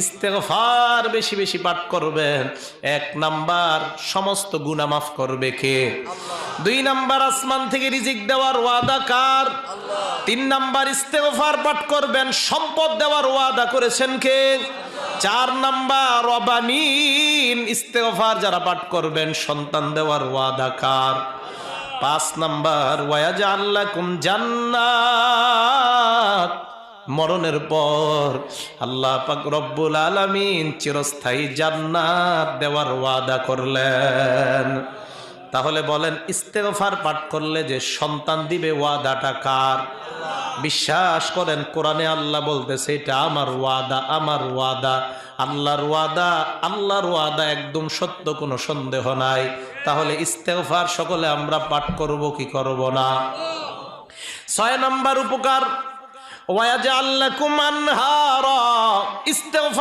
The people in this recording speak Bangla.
ইস্তেগফার বেশি বেশি পাঠ করবেন। 1 নাম্বার সমস্ত গুনাহ মাফ করবে কে? 2 নাম্বার আসমান থেকে রিজিক দেওয়ার ওয়াদা কার? 3 নাম্বার ইস্তেগফার পাঠ করবেন, সম্পদ দেওয়ার ওয়াদা করেছেন কে? 4 নাম্বার রবানিন, ইস্তেগফার যারা পাঠ করবেন সন্তান দেওয়ার ওয়াদা কার? 5 নাম্বার ওয়ায়াজআল লাকুম জান্নাত, মরণের পর আল্লাহ পাক রব্বুল আলামিন চিরস্থায়ী জান্নাত দেওয়ার ওয়াদা করলেন। তাহলে বলেন ইস্তেগফার পাঠ করলে যে সন্তান দিবে ওয়াদাটা কার? বিশ্বাস করেন কোরআনে আল্লাহ বলতেছে এটা আমার ওয়াদা, আমার ওয়াদা। আল্লাহর ওয়াদা, আল্লাহর ওয়াদা একদম সত্য, কোনো সন্দেহ নাই। তাহলে ইস্তেগফার সকলে আমরা পাঠ করব কি করব না? 6 নাম্বার উপকার ওয়ায়াজআল লাকুম আনহারা, ইস্তেগফার